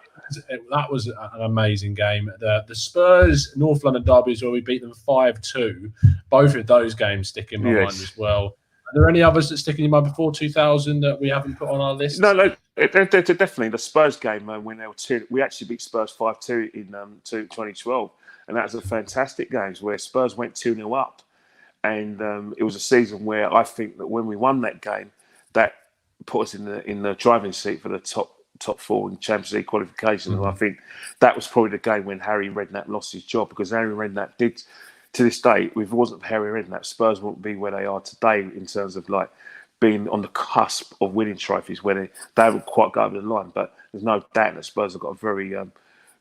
was an amazing game. The Spurs North London derbies where we beat them 5-2. Both of those games stick in my mind as well. Are there any others that stick in your mind before 2000 that we haven't put on our list? No, they're definitely the Spurs game when they were 2. We actually beat Spurs 5-2 in 2012, and that was a fantastic game where Spurs went 2-0 up, and it was a season where I think that when we won that game, that put us in the driving seat for the top 4 in Champions League qualification. And I think that was probably the game when Harry Redknapp lost his job, because Harry Redknapp did. To this day, if it wasn't for Harry Redknapp, Spurs wouldn't be where they are today in terms of like being on the cusp of winning trophies, where they haven't quite got over the line. But there's no doubt that Spurs have got a very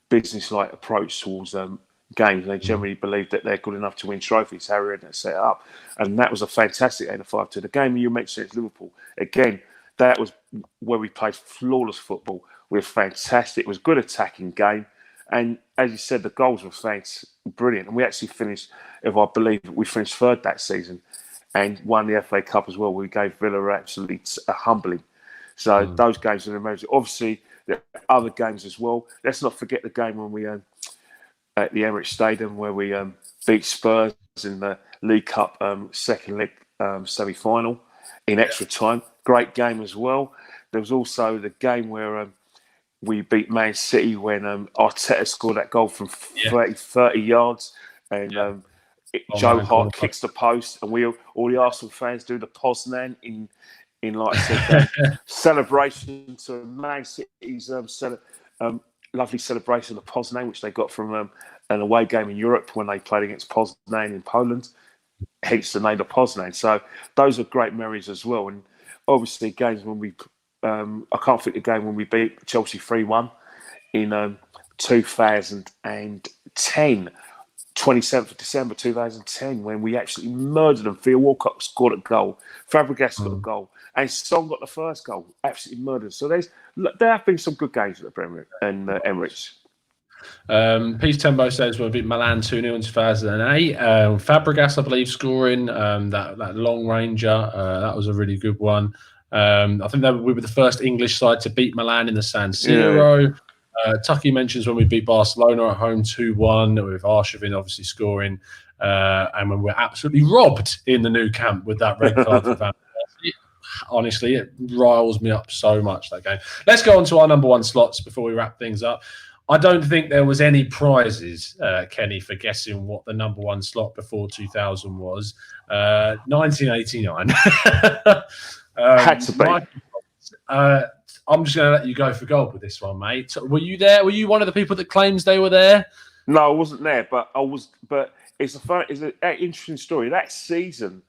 business-like approach towards games, and they generally believe that they're good enough to win trophies. Harry Redknapp set it up, and that was a fantastic 8-5 to the game you mentioned against Liverpool. Again, that was where we played flawless football. We were fantastic. It was a good attacking game. And as you said, the goals were brilliant. And we actually finished, if I believe, we finished third that season and won the FA Cup as well. We gave Villa absolutely humbling. So those games are amazing. Obviously, there are other games as well. Let's not forget the game when we at the Emirates Stadium where we beat Spurs in the League Cup second leg semi-final in extra time. Great game as well. There was also the game where we beat Man City when Arteta scored that goal from 30 yards, and Joe Hart kicks the post, and all the Arsenal fans do the Poznan in like I said, celebration to Man City's lovely celebration of Poznan, which they got from an away game in Europe when they played against Poznan in Poland, hence the name of Poznan. So those are great memories as well, and obviously games when we. I can't think of the game when we beat Chelsea 3-1 in 2010, 27th of December 2010, when we actually murdered them. Theo Walcott scored a goal, Fabregas got a goal, and Son got the first goal. Absolutely murdered. So there have been some good games at the Premier and Emirates. Peace Tembo says we'll beat Milan 2-0 in 2008. Fabregas, I believe, scoring that long ranger. That was a really good one. I think we were the first English side to beat Milan in the San Siro. Tucky mentions when we beat Barcelona at home 2-1 with Arshavin obviously scoring, and when we're absolutely robbed in the Nou Camp with that red card for Van Persie. Honestly, it riles me up so much, that game. Let's go on to our number one slots before we wrap things up. I don't think there was any prizes, Kenny, for guessing what the number one slot before 2000 was. 1989. Had to be. I'm just going to let you go for gold with this one, mate. Were you there? Were you one of the people that claims they were there? No, I wasn't there, but I was. But it's an interesting story. That season,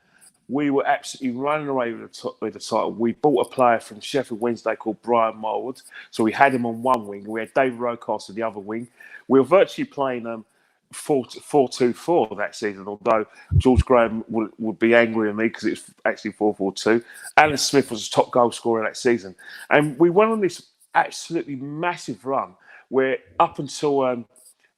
we were absolutely running away with the title. We bought a player from Sheffield Wednesday called Brian Mould. So we had him on one wing. We had David Rocastle on the other wing. We were virtually playing 4-2-4 that season, although George Graham would be angry at me because it's actually 4-4-2. Alan Smith was the top goal scorer that season. And we went on this absolutely massive run where up until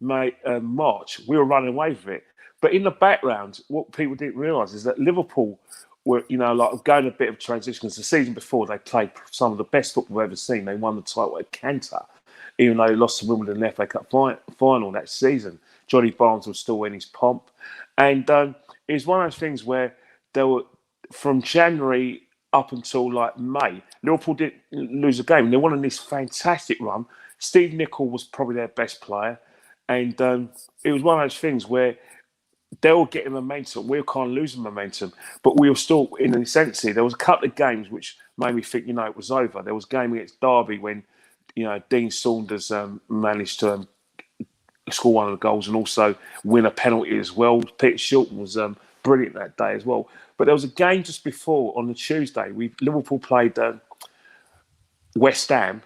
March, we were running away with it. But in the background, what people didn't realise is that Liverpool were, like going a bit of transition. Because the season before, they played some of the best football we've ever seen. They won the title at Cantor, even though they lost to Wimbledon in the FA Cup final that season. Johnny Barnes was still in his pomp. And it was one of those things where there were, from January up until like May, Liverpool didn't lose a game. They won on this fantastic run. Steve Nicol was probably their best player. And it was one of those things where they were getting momentum. We were kind of losing momentum. But we were still in an ascendancy. There was a couple of games which made me think, it was over. There was a game against Derby when, Dean Saunders managed to score one of the goals and also win a penalty as well. Peter Shilton was brilliant that day as well. But there was a game just before on the Tuesday. Liverpool played West Ham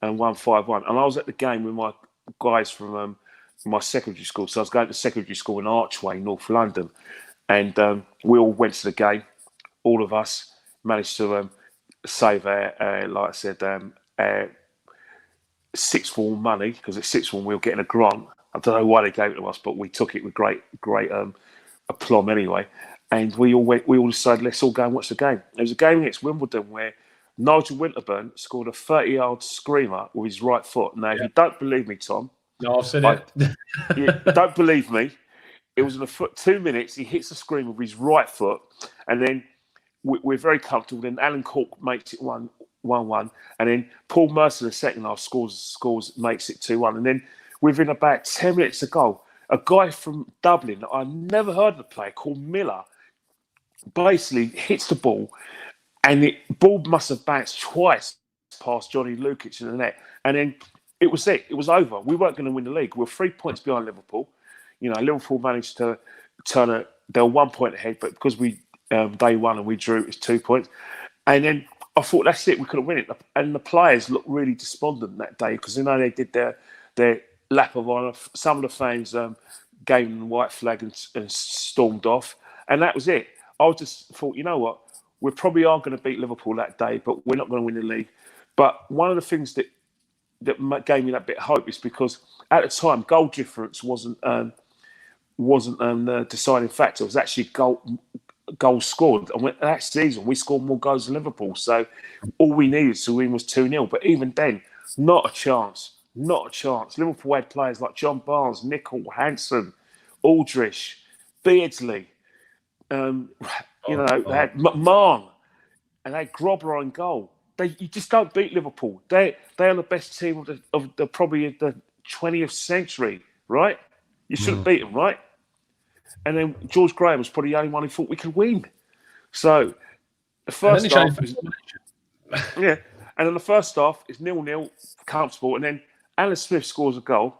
and won 5-1. And I was at the game with my guys from my secondary school. So I was going to secondary school in Archway, North London. And we all went to the game. All of us managed to save our, like I said, our sixth form money, because at sixth form we were getting a grant. I don't know why they gave it to us, but we took it with great aplomb anyway. And we all decided, let's all go and watch the game. There was a game against Wimbledon where Nigel Winterburn scored a 30-yard screamer with his right foot. Now, if you don't believe me, Tom, no, I've said it. Don't believe me. It was in the 2 minutes. He hits the screamer with his right foot, and then we're very comfortable. Then Alan Cork makes it 1-1, and then Paul Mercer in the second half scores, makes it 2-1, and then within about 10 minutes to go, a guy from Dublin that I never heard of the player called Miller basically hits the ball, and the ball must have bounced twice past Johnny Lukic in the net, and then it was it. It was over. We weren't going to win the league. We were 3 points behind Liverpool. You know, Liverpool managed to turn it. They were 1 point ahead, but because they won and we drew, it was 2 points. And then I thought, that's it. We couldn't win it. And the players looked really despondent that day because, you know, they did their lap of honour. Some of the fans gave them the white flag and stormed off. And that was it. I just thought, you know what? We probably are going to beat Liverpool that day, but we're not going to win the league. But one of the things that gave me that bit of hope is because at the time goal difference wasn't the deciding factor. It was actually goals scored, and that season we scored more goals than Liverpool. So all we needed to win was 2-0. But even then, not a chance. Liverpool had players like John Barnes, Nicol, Hansen, Aldrich, Beardsley. They had McMahon, and they had Grobler on goal. You just don't beat Liverpool. They are the best team of the probably the 20th century, right? You shouldn't beat them, right? And then George Graham was probably the only one who thought we could win. So the first half is, and then the first half is 0-0, comfortable, and then Alan Smith scores a goal.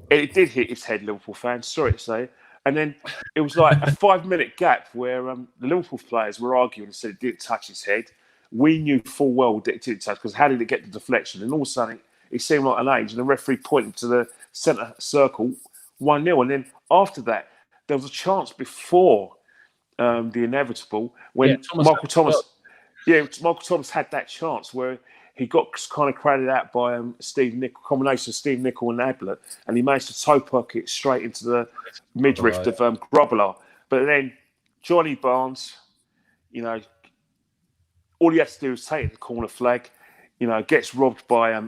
It did hit his head, Liverpool fans. Sorry to say. And then it was like a 5-minute gap where the Liverpool players were arguing and said it didn't touch his head. We knew full well that it didn't touch, because how did it get the deflection? And all of a sudden, it seemed like an age, and the referee pointed to the centre circle, 1-0. And then after that, there was a chance before the inevitable when Michael Thomas had that chance where he got kind of crowded out by Steve Nicol, combination of Steve Nicol and Ablett, and he managed to toe puck it straight into the midriff of Grobler. But then Johnny Barnes, you know, all he had to do was take the corner flag, you know, gets robbed by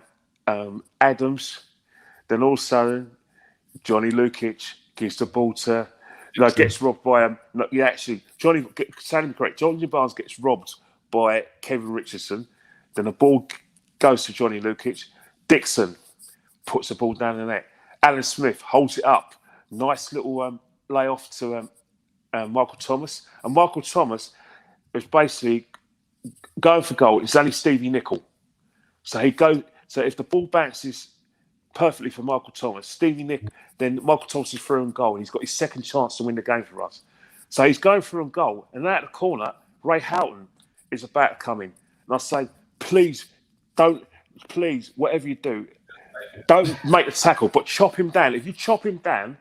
Adams. Then all of a sudden, Johnny Lukic gives the ball to, gets robbed by Johnny Barnes gets robbed by Kevin Richardson. Then the ball goes to Johnny Lukic. Dixon puts the ball down the net. Alan Smith holds it up. Nice little layoff to Michael Thomas. And Michael Thomas was basically going for goal. It's only Stevie Nicol. So if the ball bounces perfectly for Michael Thomas, then Michael Thomas is through and goal, and he's got his second chance to win the game for us. So he's going through and goal, and out of the corner, Ray Houghton is about to come in. And I say, please, whatever you do, don't make the tackle, but chop him down. If you chop him down,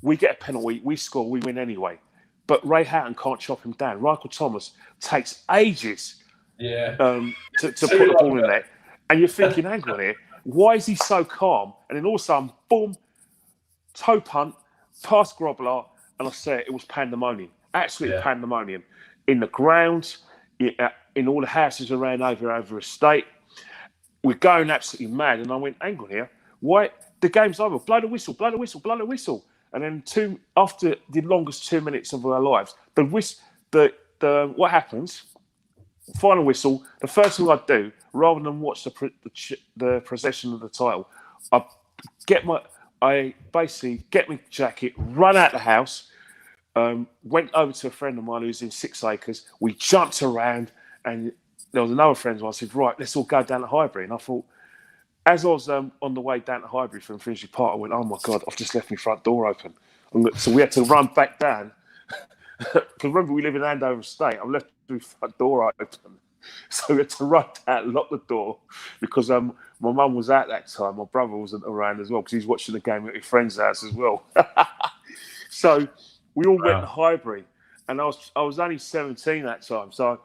we get a penalty, we score, we win anyway. But Ray Houghton can't chop him down. Michael Thomas takes ages to put the ball in there. And you're thinking, hang on here, why is he so calm? And then all of a sudden, boom, toe punt, past Grobler, and I say it was pandemonium. Absolute pandemonium. In the grounds, in all the houses around over estate. We're going absolutely mad. And I went, hang on here, why? The game's over. Blow the whistle, blow the whistle, blow the whistle. And then after the longest 2 minutes of our lives, what happens? Final whistle. The first thing I do, rather than watch the possession of the title, I basically get my jacket, run out the house, went over to a friend of mine who's in 6 Acres. We jumped around, and there was another friend of mine. I said, right, let's all go down to Highbury. And I thought, as I was on the way down to Highbury from Finchley Park, I went, "Oh my God, I've just left my front door open." So we had to run back down. Because remember, we live in Andover Estate. I left my front door open. So we had to run out and lock the door because my mum was out that time. My brother wasn't around as well because he's watching the game at his friend's house as well. So we all went to Highbury, and I was only 17 that time. So,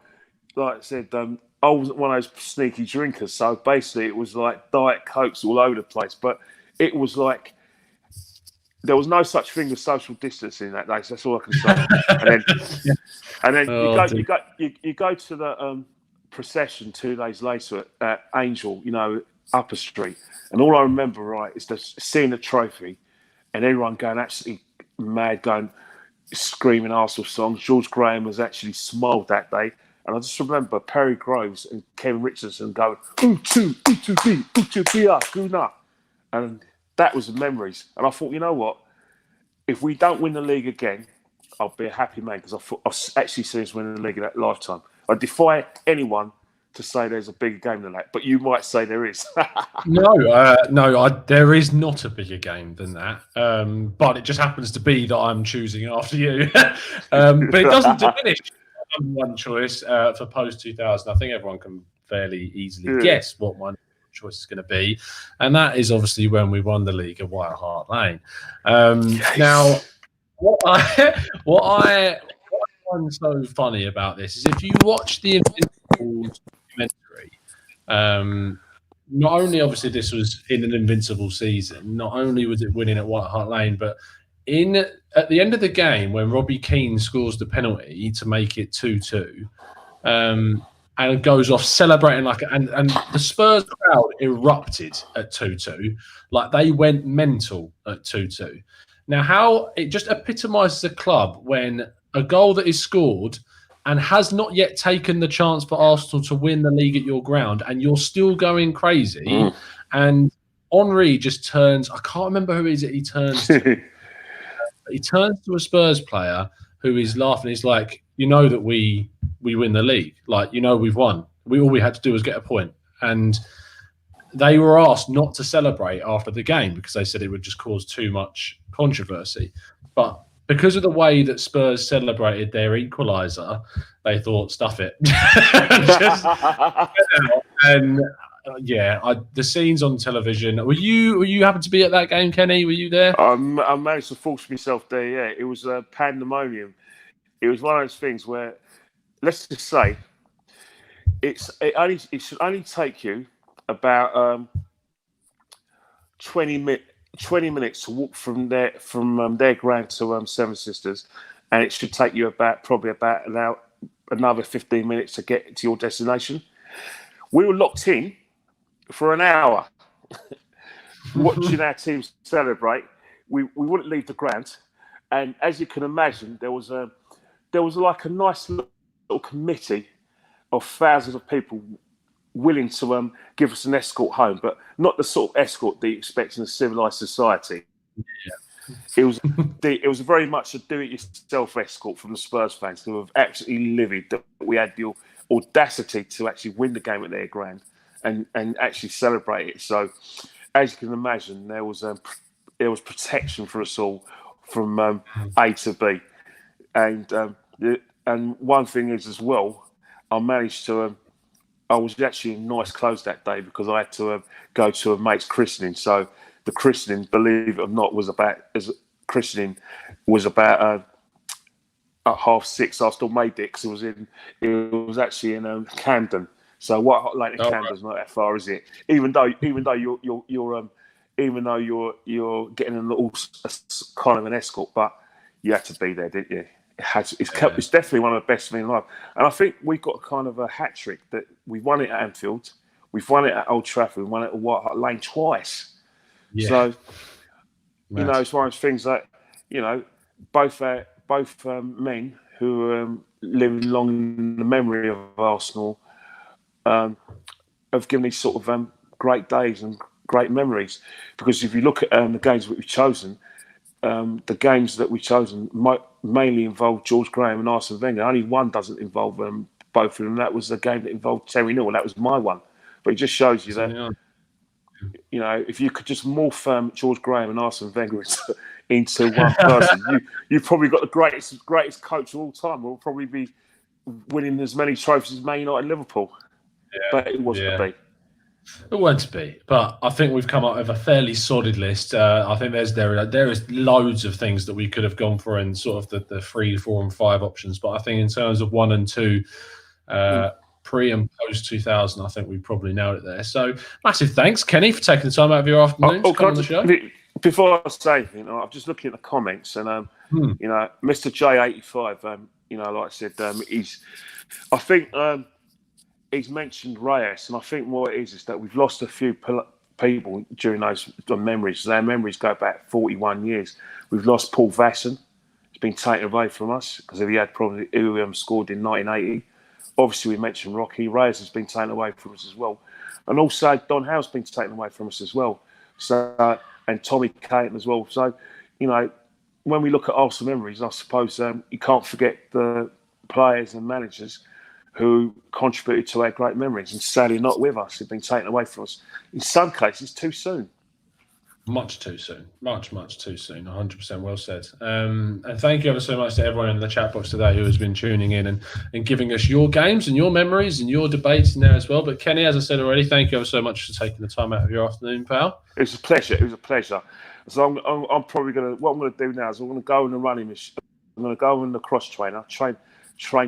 like I said, I wasn't one of those sneaky drinkers. So basically, it was like Diet Cokes all over the place. But it was like there was no such thing as social distancing that day. So that's all I can say. and then you go to the procession 2 days later at Angel, Upper Street, and all I remember is seeing the trophy and everyone going absolutely mad, going screaming Arsenal songs. George Graham was actually smiled that day, and I just remember Perry Groves and Kevin Richardson going "Utu Utu Utu Guna," and that was the memories. And I thought, you know what? If we don't win the league again, I'll be a happy man because I've actually seen us win the league in that lifetime. I defy anyone to say there's a bigger game than that, but you might say there is. No, there is not a bigger game than that. But it just happens to be that I'm choosing after you. But it doesn't diminish one choice for post 2000. I think everyone can fairly easily guess what my choice is going to be, and that is obviously when we won the league at White Hart Lane. Yes. Now, what I find so funny about this is if you watch the Invincibles documentary, not only obviously this was in an Invincible season, not only was it winning at White Hart Lane, but at the end of the game when Robbie Keane scores the penalty to make it 2-2, and goes off celebrating and the Spurs crowd erupted at 2-2, like they went mental at 2-2. Now, how it just epitomises a club when a goal that is scored and has not yet taken the chance for Arsenal to win the league at your ground, and you're still going crazy. And Henry just turns. I can't remember who it is that he turns to. He turns to a Spurs player who is laughing. He's like, you know that we win the league. Like, we've won. All we had to do was get a point. And they were asked not to celebrate after the game because they said it would just cause too much controversy. But because of the way that Spurs celebrated their equaliser, they thought, stuff it. The scenes on television. Were you happen to be at that game, Kenny? Were you there? I managed to force myself there. Yeah, it was pandemonium. It was one of those things where, let's just say, it should only take you about 20 minutes to walk from their ground to Seven Sisters, and it should take you probably about an hour, another 15 minutes to get to your destination. We were locked in for an hour watching our team celebrate. We wouldn't leave the ground, and as you can imagine, there was like a nice little committee of thousands of people willing to give us an escort home, but not the sort of escort that you expect in a civilized society. Yeah. It was very much a do-it-yourself escort from the Spurs fans who have absolutely livid that we had the audacity to actually win the game at their ground and actually celebrate it. So, as you can imagine, there was protection for us all from A to B, and one thing is as well, I managed to. I was actually in nice clothes that day because I had to go to a mate's christening. So the christening, believe it or not, was about at 6:30. I still made it because it was actually in Camden. So White Hart Lane to Camden's not that far, is it? Even though you're getting a little kind of an escort, but you had to be there, didn't you? It's definitely one of the best things in life. And I think we've got kind of a hat trick that we've won it at Anfield, we've won it at Old Trafford, we've won it at White Hart Lane twice. Yeah. So, it's one of those things that, both men who live long in the memory of Arsenal have given these sort of great days and great memories. Because if you look at the games that we've chosen, mainly involve George Graham and Arsene Wenger. Only one doesn't involve both of them. That was the game that involved Terry Newell. That was my one. But it just shows you that you know, if you could just morph George Graham and Arsene Wenger into one person, you've probably got the greatest coach of all time. We'll probably be winning as many trophies as Man United and Liverpool. Yeah, but it wasn't to be. It won't to be, but I think we've come up with a fairly solid list. I think there is loads of things that we could have gone for in sort of the 3, 4, and 5 options. But I think in terms of 1 and 2, pre and post 2000, I think we probably nailed it there. So massive thanks, Kenny, for taking the time out of your afternoon to come on the show. Before I say, I'm just looking at the comments, and you know, Mr. J85, you know, like I said, I think. He's mentioned Reyes, and I think what it is that we've lost a few people during those memories. Their memories go back 41 years. We've lost Paul Vasson. It's been taken away from us because he had probably who scored in 1980. Obviously, we mentioned Rocky. Reyes has been taken away from us as well. And also, Don Howe's been taken away from us as well. So, and Tommy Caton as well. So, you know, when we look at Arsenal memories, I suppose you can't forget the players and managers who contributed to our great memories and sadly not with us. They've been taken away from us. In some cases, too soon. Much too soon. Much too soon. 100% well said. And thank you ever so much to everyone in the chat box today who has been tuning in and giving us your games and your memories and your debates in there as well. But Kenny, as I said already, thank you ever so much for taking the time out of your afternoon, pal. It was a pleasure. It was a pleasure. So I'm probably going to, what I'm going to do now is I'm going to go in the running machine. I'm going to go in the cross trainer, train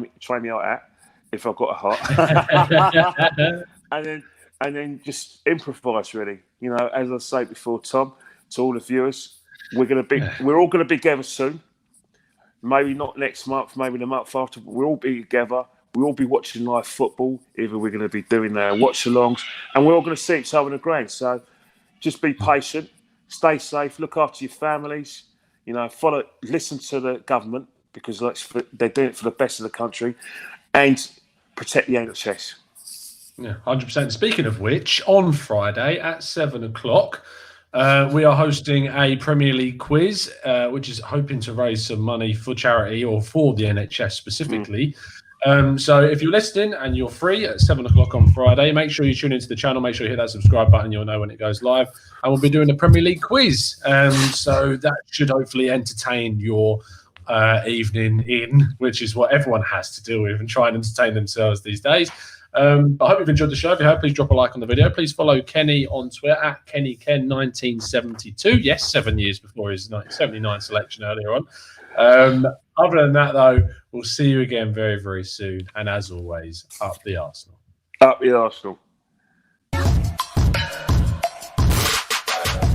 me out at, if I've got a heart, and then just improvise. Really, you know, as I say before, Tom, to all the viewers, we're all going to be together soon. Maybe not next month, maybe the month after, but we'll all be together. We'll all be watching live football. Either we're going to be doing watch-alongs, and we're all going to see each other in the ground. So, just be patient, stay safe, look after your families. You know, listen to the government because they're doing it for the best of the country. And protect the NHS. Yeah, 100%. Speaking of which, on Friday at 7 o'clock, we are hosting a Premier League quiz, which is hoping to raise some money for charity or for the NHS specifically. So if you're listening and you're free at 7 o'clock on Friday, make sure you tune into the channel. Make sure you hit that subscribe button. You'll know when it goes live. And we'll be doing a Premier League quiz. So that should hopefully entertain your evening in, which is what everyone has to deal with and try and entertain themselves these days. But I hope you've enjoyed the show. If you have, please drop a like on the video. Please follow Kenny on Twitter at KennyKen1972. Yes, 7 years before his 1979 selection earlier on. Other than that, though, we'll see you again very, very soon. And as always, up the Arsenal. Up the Arsenal.